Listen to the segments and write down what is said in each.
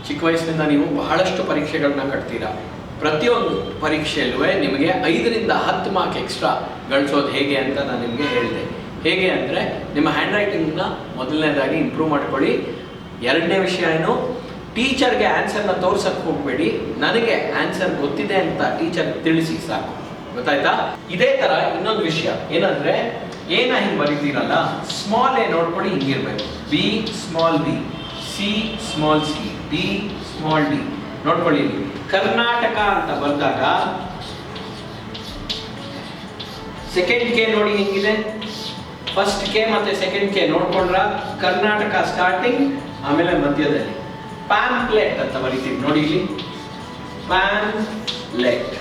ಚಿಕ್ಕ ವಯಸ್ಸಿನಿಂದ ನೀವು ಬಹಳಷ್ಟು ಪರೀಕ್ಷೆಗಳನ್ನ ಕಟ್ತೀರಾ. ಪ್ರತಿಯೊಂದು ಪರೀಕ್ಷೆಯಲ್ಲೂ ನಿಮಗೆ 5ರಿಂದ 10 ಮಾರ್ಕ್ ಎಕ್ಸ್ಟ್ರಾ ಗಳಿಸೋದು ಹೇಗೆ ಅಂತ ನಾನು ನಿಮಗೆ ಹೇಳಿದೆ. ಹೇಗೆ ಅಂದರೆ ನಿಮ್ಮ ಹ್ಯಾಂಡ್ ರೈಟಿಂಗ್ನ ಮೊದಲನೇದಾಗಿ ಇಂಪ್ರೂವ್ ಮಾಡ್ಕೊಳ್ಳಿ. ಎರಡನೇ ವಿಷಯ ಏನು, ಟೀಚರ್ಗೆ ಆನ್ಸರ್ನ ತೋರ್ಸಕ್ಕೆ ಹೋಗಬೇಡಿ, ನನಗೆ ಆನ್ಸರ್ ಗೊತ್ತಿದೆ ಅಂತ ಟೀಚರ್ ತಿಳಿಸಿ ಸಾಕು. ಗೊತ್ತಾಯ್ತಾ? ಇದೇ ಥರ ಇನ್ನೊಂದು ವಿಷಯ ಏನಂದರೆ, ಹಿಂಗೆ ಬರೀತೀರಲ್ಲ, ಸ್ಮಾಲ್ ಎ ನೋಡ್ಕೊಳ್ಳಿ ಹಿಂಗಿರ್ಬೇಕು. B small b, c small c, d small d ನೋಡ್ಕೊಳ್ಳಿ. ಕರ್ನಾಟಕ ಅಂತ ಬಂದಾಗ ಸೆಕೆಂಡ್ ಕೆ ನೋಡಿ ಹೆಂಗಿದೆ, ಫಸ್ಟ್ ಕೆ ಮತ್ತೆ ಸೆಕೆಂಡ್ ಕೆ ನೋಡ್ಕೊಂಡ್ರ ಕರ್ನಾಟಕ ಸ್ಟಾರ್ಟಿಂಗ್, ಆಮೇಲೆ ಮಧ್ಯದಲ್ಲಿ ಪ್ಯಾಂಪ್ಲೆಟ್ ಅಂತ ಬರೀತೀವಿ ನೋಡಿ ಇಲ್ಲಿ, ಪ್ಯಾಂಪ್ಲೆಟ್.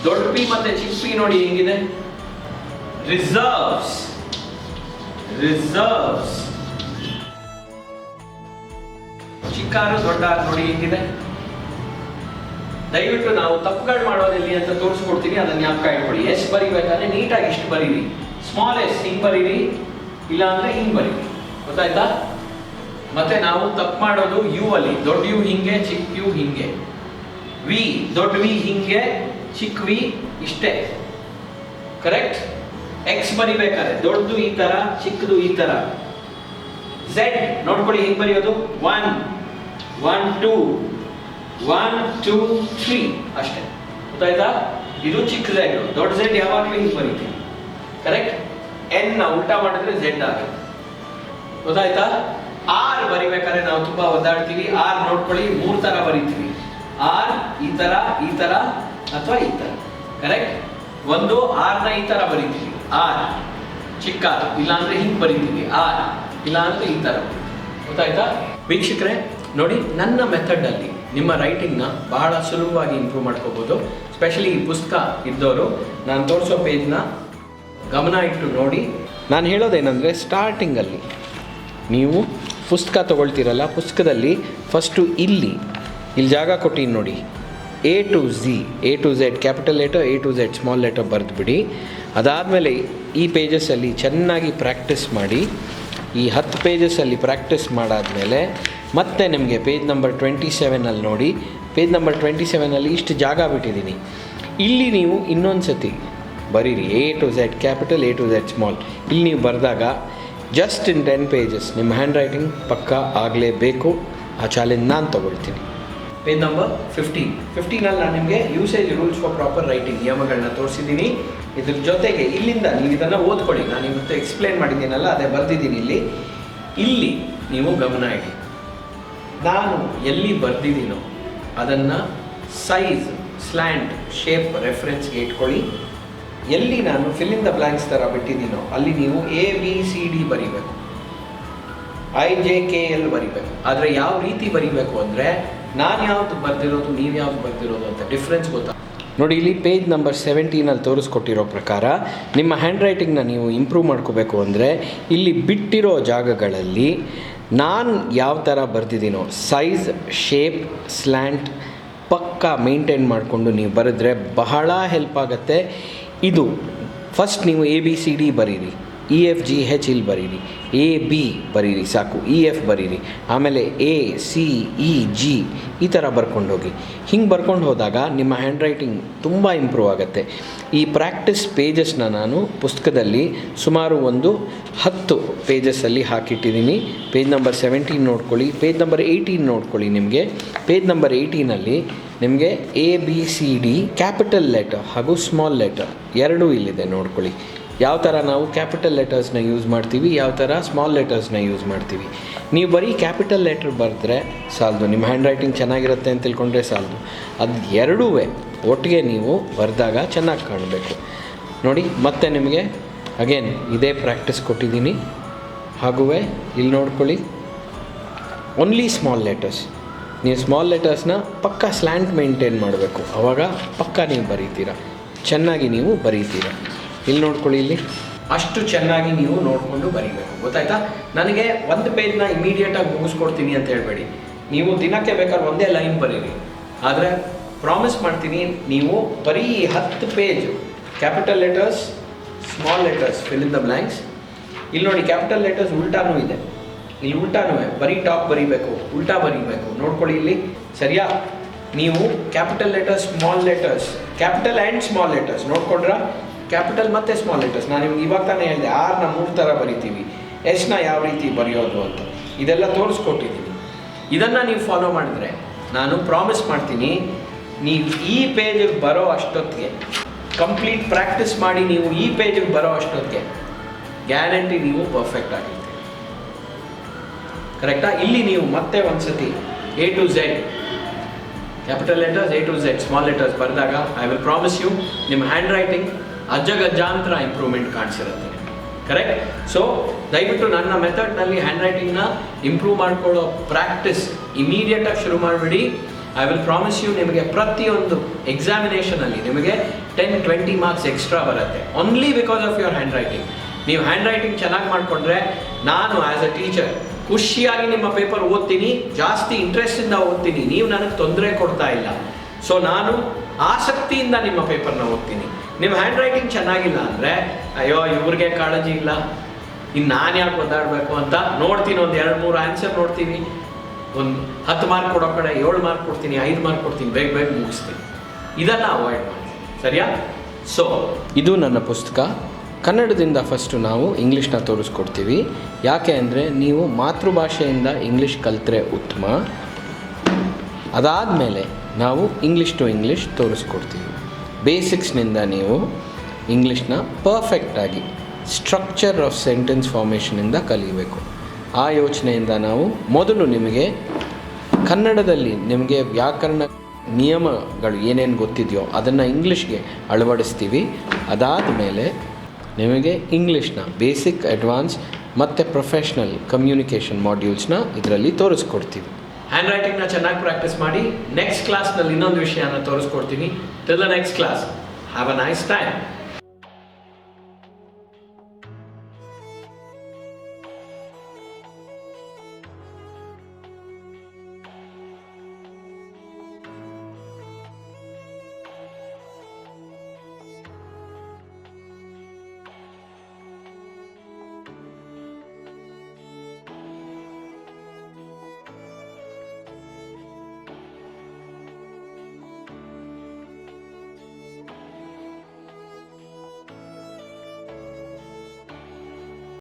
ದೊಡ್ಡ ಪಿ ಮತ್ತೆ ಚಿಕ್ಕ ಪಿ ನೋಡಿ ಹೆಂಗಿದೆ, ರಿಸರ್ವ್ಸ್, ರಿಸರ್ವ್ಸ್. ಚಿಕ್ಕಾರು ದೊಡ್ಡ ನೋಡಿ ಹೆಂಗಿದೆ. ದಯವಿಟ್ಟು ನಾವು ತಪ್ಪುಗಳು ಮಾಡೋದಿಲ್ಲ ಅಂತ ತೋರಿಸ್ಕೊಡ್ತೀನಿ, ಅದನ್ನ ಜ್ಞಾಪಕ ಇಟ್ಕೊಳ್ಳಿ. ಎಸ್ ಬರಿಬೇಕಾದ್ರೆ ನೀಟಾಗಿ ಇಷ್ಟು ಬರೀರಿ, ಸ್ಮಾಲ್ ಎಸ್ ಹಿಂಗ್ ಬರೀರಿ, ಇಲ್ಲ ಅಂದ್ರೆ ಹಿಂಗ್ ಬರೀರಿ. ಗೊತ್ತಾಯ್ತಾ? ಮತ್ತೆ ನಾವು ತಪ್ಪು ಮಾಡೋದು ಯು ಅಲ್ಲಿ, ದೊಡ್ಡ ಯು ಹಿಂಗೆ, ಚಿಕ್ಕ ಯು ಹಿಂಗೆ. ವಿ, ದೊಡ್ಡ ವಿ ಹಿಂಗೆ, ಚಿಕ್ಕ ವಿ ಇಷ್ಟೇ. ಕರೆಕ್ಟ್? ಎಕ್ಸ್ ಬರಿಬೇಕಾದ್ರೆ ದೊಡ್ಡದು ಈ ತರ, ಚಿಕ್ಕದು ಈ ತರ. ಝೆಡ್ ನೋಡ್ಕೊಳ್ಳಿ ಹಿಂಗ್ ಬರೆಯೋದು, 1 1 2 1 2 3 ಅಷ್ಟೇ. ಗೊತ್ತಾಯ್ತಾ? ಇದು ಚಿಕ್ಕ ಝೆಡ್, ದೊಡ್ಡ ಝೆಡ್ ಯಾವಾಗಲೂ ಹಿಂಗೆ ಬರೀತೀವಿ. ಕರೆಕ್ಟ್? ಎನ್ ನ ಉಲ್ಟಾ ಮಾಡಿದ್ರೆ ಝೆಡ್ ಆಗುತ್ತೆ. ಗೊತ್ತಾಯ್ತಾ? ಆರ್ ಬರಿಬೇಕಾದ್ರೆ ನಾವು ತುಂಬಾ ಒದ್ದಾಡ್ತೀವಿ. ಆರ್ ನೋಡ್ಕೊಳ್ಳಿ 3 ತರ ಬರೀತೀವಿ. ಆರ್ ಈ ತರ, ಈ ತರ ಅಥವಾ ಈ ತರ. ಕರೆಕ್ಟ್? ಒಂದು ಆರ್ ನ ಈ ತರ ಬರೀತೀವಿ, ಆರ್ ಚಿಕ್ಕ, ಇಲ್ಲ ಅಂದ್ರೆ ಹಿಂಗ್ ಬರೀತೀವಿ, ಆರ್ ಇಲ್ಲ ಅಂದ್ರೆ ಈ ತರ. ಗೊತ್ತಾಯ್ತಾ? ವೀಕ್ಷಕರೇ ನೋಡಿ, ನನ್ನ ಮೆಥಡ್ ಅಲ್ಲಿ ನಿಮ್ಮ ರೈಟಿಂಗ್ನ ಬಹಳ ಸುಲಭವಾಗಿ ಇಂಪ್ರೂವ್ ಮಾಡ್ಕೋಬಹುದು. ಸ್ಪೆಷಲಿ ಈ ಪುಸ್ತಕ ಇದ್ದವರು ನಾನು ತೋರಿಸೋ ಪೇಜ್ನ ಗಮನ ಇಟ್ಟು ನೋಡಿ. ನಾನು ಹೇಳೋದೇನೆಂದರೆ, ಸ್ಟಾರ್ಟಿಂಗಲ್ಲಿ ನೀವು ಪುಸ್ತಕ ತೊಗೊಳ್ತೀರಲ್ಲ, ಪುಸ್ತಕದಲ್ಲಿ ಫಸ್ಟು ಇಲ್ಲಿ ಜಾಗ ಕೊಟ್ಟಿನಿ ನೋಡಿ, A to Z capital letter, A to Z small letter ಬರೆದುಬಿಡಿ. ಅದಾದಮೇಲೆ ಈ ಪೇಜಸ್ಸಲ್ಲಿ ಚೆನ್ನಾಗಿ ಪ್ರಾಕ್ಟೀಸ್ ಮಾಡಿ. ಈ 10 ಪೇಜಸ್ಸಲ್ಲಿ ಪ್ರಾಕ್ಟೀಸ್ ಮಾಡಾದಮೇಲೆ ಮತ್ತೆ ನಿಮಗೆ ಪೇಜ್ ನಂಬರ್ 27 ನೋಡಿ. ಪೇಜ್ ನಂಬರ್ 27 ಇಷ್ಟು ಜಾಗ ಬಿಟ್ಟಿದ್ದೀನಿ. ಇಲ್ಲಿ ನೀವು ಇನ್ನೊಂದು ಸತಿ ಬರೀರಿ, A to Z capital, A to Z small. ಇಲ್ಲಿ ನೀವು ಬರೆದಾಗ ಜಸ್ಟ್ ಇನ್ 10 ಪೇಜಸ್ ನಿಮ್ಮ ಹ್ಯಾಂಡ್ ರೈಟಿಂಗ್ ಪಕ್ಕಾ ಆಗಲೇಬೇಕು. ಆ ಚಾಲೆಂಜ್ ನಾನು ತೊಗೊಳ್ತೀನಿ. ಪೇಜ್ ನಂಬರ್ 15 ನಾನು ನಿಮಗೆ usage rules for proper writing ನಿಯಮಗಳನ್ನ ತೋರಿಸಿದ್ದೀನಿ. ಇದ್ರ ಜೊತೆಗೆ ಇಲ್ಲಿಂದ ನೀವು ಇದನ್ನು ಓದ್ಕೊಳ್ಳಿ. ನಾನು ಇವತ್ತು ಎಕ್ಸ್ಪ್ಲೇನ್ ಮಾಡಿದ್ದೀನಲ್ಲ, ಅದೇ ಬರೆದಿದ್ದೀನಿ ಇಲ್ಲಿ ನೀವು ಗಮನ ಇಡಿ. ನಾನು ಎಲ್ಲಿ ಬರೆದಿದ್ದೀನೋ ಅದನ್ನು ಸೈಜ್, ಸ್ಲ್ಯಾಂಟ್, ಶೇಪ್ ರೆಫರೆನ್ಸ್ಗೆ ಇಟ್ಕೊಳ್ಳಿ. ಎಲ್ಲಿ ನಾನು ಫಿಲ್ ಇನ್ ದ ಬ್ಲ್ಯಾಂಕ್ಸ್ ಥರ ಬಿಟ್ಟಿದ್ದೀನೋ ಅಲ್ಲಿ ನೀವು ABCD ಬರೀಬೇಕು, IJKL ಬರೀಬೇಕು. ಆದರೆ ಯಾವ ರೀತಿ ಬರೀಬೇಕು ಅಂದರೆ, ನಾನು ಯಾವ್ದು ಬರೆದಿರೋದು, ನೀವು ಯಾವ್ದು ಬರೆದಿರೋದು ಅಂತ ಡಿಫ್ರೆನ್ಸ್ ಗೊತ್ತಾ ನೋಡಿ. ಇಲ್ಲಿ ಪೇಜ್ ನಂಬರ್ 17 ತೋರಿಸ್ಕೊಟ್ಟಿರೋ ಪ್ರಕಾರ ನಿಮ್ಮ ಹ್ಯಾಂಡ್ ರೈಟಿಂಗ್ನ ನೀವು ಇಂಪ್ರೂವ್ ಮಾಡ್ಕೋಬೇಕು ಅಂದರೆ, ಇಲ್ಲಿ ಬಿಟ್ಟಿರೋ ಜಾಗಗಳಲ್ಲಿ ನಾನು ಯಾವ ಥರ ಬರೆದಿದ್ದೀನೋ ಸೈಜ್, ಶೇಪ್, ಸ್ಲ್ಯಾಂಟ್ ಪಕ್ಕಾ ಮೇಂಟೈನ್ ಮಾಡಿಕೊಂಡು ನೀವು ಬರೆದ್ರೆ ಬಹಳ ಹೆಲ್ಪ್ ಆಗುತ್ತೆ. ಇದು ಫಸ್ಟ್ ನೀವು ABCD ಬರೀರಿ, EFGH ಇಲ್ಲಿ ಬರೀರಿ, AB ಬರೀರಿ ಸಾಕು, EF ಬರೀರಿ, ಆಮೇಲೆ ACEG ಈ ಥರ ಬರ್ಕೊಂಡು ಹೋಗಿ. ಹಿಂಗೆ ಬರ್ಕೊಂಡು ಹೋದಾಗ ನಿಮ್ಮ ಹ್ಯಾಂಡ್ ರೈಟಿಂಗ್ ತುಂಬ ಇಂಪ್ರೂವ್ ಆಗುತ್ತೆ. ಈ ಪ್ರಾಕ್ಟೀಸ್ ಪೇಜಸ್ನ ನಾನು ಪುಸ್ತಕದಲ್ಲಿ ಸುಮಾರು ಒಂದು 10 ಪೇಜಸ್ಸಲ್ಲಿ ಹಾಕಿಟ್ಟಿದ್ದೀನಿ. ಪೇಜ್ ನಂಬರ್ 17 ನೋಡ್ಕೊಳ್ಳಿ, ಪೇಜ್ ನಂಬರ್ 18 ನೋಡ್ಕೊಳ್ಳಿ. ನಿಮಗೆ ಪೇಜ್ ನಂಬರ್ 18 ನಿಮಗೆ ABCD ಕ್ಯಾಪಿಟಲ್ ಲೆಟರ್ ಹಾಗೂ ಸ್ಮಾಲ್ ಲೆಟರ್ ಎರಡೂ ಇಲ್ಲಿದೆ ನೋಡ್ಕೊಳ್ಳಿ. ಯಾವ ಥರ ನಾವು ಕ್ಯಾಪಿಟಲ್ ಲೆಟರ್ಸ್ನ ಯೂಸ್ ಮಾಡ್ತೀವಿ, ಯಾವ ಥರ ಸ್ಮಾಲ್ ಲೆಟರ್ಸ್ನ ಯೂಸ್ ಮಾಡ್ತೀವಿ. ನೀವು ಬರೀ ಕ್ಯಾಪಿಟಲ್ ಲೆಟರ್ ಬರೆದ್ರೆ ಸಾಲದು, ನಿಮ್ಮ ಹ್ಯಾಂಡ್ ರೈಟಿಂಗ್ ಚೆನ್ನಾಗಿರುತ್ತೆ ಅಂತ ತಿಳ್ಕೊಂಡ್ರೆ ಸಾಲದು. ಅದು ಎರಡೂ ಒಟ್ಟಿಗೆ ನೀವು ಬರೆದಾಗ ಚೆನ್ನಾಗಿ ಕಾಣಬೇಕು ನೋಡಿ. ಮತ್ತೆ ನಿಮಗೆ ಅಗೇನ್ ಇದೇ ಪ್ರಾಕ್ಟೀಸ್ ಕೊಟ್ಟಿದ್ದೀನಿ. ಹಾಗೂ ಇಲ್ಲಿ ನೋಡ್ಕೊಳ್ಳಿ, ಓನ್ಲಿ ಸ್ಮಾಲ್ ಲೆಟರ್ಸ್. ನೀವು ಸ್ಮಾಲ್ ಲೆಟರ್ಸ್ನ ಪಕ್ಕಾ ಸ್ಲ್ಯಾಂಟ್ ಮೇಂಟೈನ್ ಮಾಡಬೇಕು, ಆವಾಗ ಪಕ್ಕಾ ನೀವು ಬರೀತೀರ, ಚೆನ್ನಾಗಿ ನೀವು ಬರೀತೀರ. ಇಲ್ಲಿ ನೋಡ್ಕೊಳ್ಳಿ, ಇಲ್ಲಿ ಅಷ್ಟು ಚೆನ್ನಾಗಿ ನೀವು ನೋಡಿಕೊಂಡು ಬರೀಬೇಕು. ಗೊತ್ತಾಯ್ತಾ? ನನಗೆ ಒಂದು ಪೇಜ್ನ ಇಮಿಡಿಯೇಟಾಗಿ ಮುಗಿಸ್ಕೊಡ್ತೀನಿ ಅಂತ ಹೇಳಬೇಡಿ. ನೀವು ದಿನಕ್ಕೆ ಬೇಕಾದ್ರೆ ಒಂದೇ ಲೈನ್ ಬರೀರಿ. ಆದರೆ ಪ್ರಾಮಿಸ್ ಮಾಡ್ತೀನಿ, ನೀವು ಬರೀ 10 page capital letters, small letters, fill in the blanks. ಇಲ್ಲಿ ನೋಡಿ, ಕ್ಯಾಪಿಟಲ್ ಲೆಟರ್ಸ್ ಉಲ್ಟಾನೂ ಇದೆ, ನೀವು ಉಲ್ಟಾನು ಬರೀ ಟಾಪ್ ಬರೀಬೇಕು, ಉಲ್ಟಾ ಬರೀಬೇಕು. ನೋಡ್ಕೊಳ್ಳಿ ಇಲ್ಲಿ, ಸರಿಯಾ? ನೀವು capital letters, small letters, capital and small letters ನೋಡ್ಕೊಂಡ್ರ? ಕ್ಯಾಪಿಟಲ್ ಮತ್ತು ಸ್ಮಾಲ್ ಲೆಟರ್ಸ್ ನಾನು ನಿಮ್ಗೆ ಇವಾಗ ತಾನೇ ಹೇಳಿದೆ, ಆರ್ನ 3 ಥರ ಬರಿತೀವಿ, ಎಸ್ನ ಯಾವ ರೀತಿ ಬರೆಯೋದು ಅಂತ ಇದೆಲ್ಲ ತೋರಿಸ್ಕೊಟ್ಟಿದ್ದೀನಿ. ಇದನ್ನು ನೀವು ಫಾಲೋ ಮಾಡಿದ್ರೆ ನಾನು ಪ್ರಾಮಿಸ್ ಮಾಡ್ತೀನಿ, ನೀವು ಈ ಪೇಜಿಗೆ ಬರೋ ಅಷ್ಟೊತ್ತಿಗೆ ಕಂಪ್ಲೀಟ್ ಪ್ರಾಕ್ಟೀಸ್ ಮಾಡಿ ನೀವು ಈ ಪೇಜಿಗೆ ಬರೋ ಅಷ್ಟೊತ್ತಿಗೆ ಗ್ಯಾರಂಟಿ ನೀವು ಪರ್ಫೆಕ್ಟ್ ಆಗಿರ್ತೀರಿ. ಕರೆಕ್ಟಾ? ಇಲ್ಲಿ ನೀವು ಮತ್ತೆ ಒಂದ್ಸತಿ A to Z capital letters A to Z small letters ಬರೆದಾಗ ಐ ವಿಲ್ ಪ್ರಾಮಿಸ್ ಯು ನಿಮ್ಮ ಹ್ಯಾಂಡ್ ರೈಟಿಂಗ್ ಅಜ್ಜಗಜ್ಜಾಂತರ ಇಂಪ್ರೂವ್ಮೆಂಟ್ ಕಾಣಿಸಿರುತ್ತೆ. ಕರೆಕ್ಟ್? ಸೊ ದಯವಿಟ್ಟು ನನ್ನ ಮೆಥಡ್ನಲ್ಲಿ ಹ್ಯಾಂಡ್ ರೈಟಿಂಗ್ನ ಇಂಪ್ರೂವ್ ಮಾಡ್ಕೊಳ್ಳೋ ಪ್ರಾಕ್ಟೀಸ್ ಇಮಿಡಿಯೇಟಾಗಿ ಶುರು ಮಾಡಿಬಿಡಿ. ಐ ವಿಲ್ ಪ್ರಾಮಿಸ್ ಯು ನಿಮಗೆ ಪ್ರತಿಯೊಂದು ಎಕ್ಸಾಮಿನೇಷನಲ್ಲಿ ನಿಮಗೆ 10-20 ಮಾರ್ಕ್ಸ್ ಎಕ್ಸ್ಟ್ರಾ ಬರುತ್ತೆ, only because of your hand writing. ನೀವು ಹ್ಯಾಂಡ್ ರೈಟಿಂಗ್ ಚೆನ್ನಾಗಿ ಮಾಡಿಕೊಂಡ್ರೆ ನಾನು ಆ್ಯಸ್ ಅ ಟೀಚರ್ ಖುಷಿಯಾಗಿ ನಿಮ್ಮ ಪೇಪರ್ ಓದ್ತೀನಿ, ಜಾಸ್ತಿ ಇಂಟ್ರೆಸ್ಟಿಂದ ಓದ್ತೀನಿ, ನೀವು ನನಗೆ ತೊಂದರೆ ಕೊಡ್ತಾ ಇಲ್ಲ. ಸೊ ನಾನು ಆಸಕ್ತಿಯಿಂದ ನಿಮ್ಮ ಪೇಪರ್ನ ಓದ್ತೀನಿ. ನಿಮ್ಮ ಹ್ಯಾಂಡ್ ರೈಟಿಂಗ್ ಚೆನ್ನಾಗಿಲ್ಲ ಅಂದರೆ ಅಯ್ಯೋ ಇವ್ರಿಗೆ ಕಾಳಜಿ ಇಲ್ಲ, ಇನ್ನು ನಾನು ಯಾಕೆ ಓದಾಡಬೇಕು ಅಂತ ನೋಡ್ತೀನಿ, ಒಂದು 2-3 ಆನ್ಸರ್ ನೋಡ್ತೀನಿ, ಒಂದು 10 ಮಾರ್ಕ್ ಕೊಡೋ ಕಡೆ 7 ಮಾರ್ಕ್ ಕೊಡ್ತೀನಿ, 5 ಮಾರ್ಕ್ ಕೊಡ್ತೀನಿ, ಬೇಗ ಬೇಗ ಮುಗಿಸ್ತೀನಿ. ಇದನ್ನು ಅವಾಯ್ಡ್ ಮಾಡಿ, ಸರಿಯಾ? ಸೊ ಇದು ನನ್ನ ಪುಸ್ತಕ. ಕನ್ನಡದಿಂದ ಫಸ್ಟು ನಾವು ಇಂಗ್ಲೀಷ್ನ ತೋರಿಸ್ಕೊಡ್ತೀವಿ. ಯಾಕೆ ಅಂದರೆ ನೀವು ಮಾತೃಭಾಷೆಯಿಂದ ಇಂಗ್ಲೀಷ್ ಕಲಿತ್ರೆ ಉತ್ತಮ. ಅದಾದಮೇಲೆ ನಾವು ಇಂಗ್ಲೀಷ್ ಟು ಇಂಗ್ಲೀಷ್ ತೋರಿಸ್ಕೊಡ್ತೀವಿ. ಬೇಸಿಕ್ಸ್ನಿಂದ ನೀವು ಇಂಗ್ಲೀಷ್ನ ಪರ್ಫೆಕ್ಟಾಗಿ ಸ್ಟ್ರಕ್ಚರ್ ಆಫ್ ಸೆಂಟೆನ್ಸ್ ಫಾರ್ಮೇಷನಿಂದ ಕಲಿಯಬೇಕು. ಆ ಯೋಚನೆಯಿಂದ ನಾವು ಮೊದಲು ನಿಮಗೆ ಕನ್ನಡದಲ್ಲಿ ನಿಮಗೆ ವ್ಯಾಕರಣ ನಿಯಮಗಳು ಏನೇನು ಗೊತ್ತಿದೆಯೋ ಅದನ್ನು ಇಂಗ್ಲೀಷ್ಗೆ ಅಳವಡಿಸ್ತೀವಿ. ಅದಾದ ಮೇಲೆ ನಿಮಗೆ ಇಂಗ್ಲೀಷ್ನ ಬೇಸಿಕ್, ಅಡ್ವಾನ್ಸ್ ಮತ್ತು ಪ್ರೊಫೆಷ್ನಲ್ ಕಮ್ಯುನಿಕೇಷನ್ ಮಾಡ್ಯೂಲ್ಸ್ನ ಇದರಲ್ಲಿ ತೋರಿಸ್ಕೊಡ್ತೀವಿ. ಹ್ಯಾಂಡ್ ರೈಟಿಂಗ್ನ ಚೆನ್ನಾಗಿ ಪ್ರಾಕ್ಟೀಸ್ ಮಾಡಿ. ನೆಕ್ಸ್ಟ್ ಕ್ಲಾಸ್ನಲ್ಲಿ ಇನ್ನೊಂದು ವಿಷಯನ ತೋರಿಸ್ಕೊಡ್ತೀನಿ. Till the next class, have a nice time.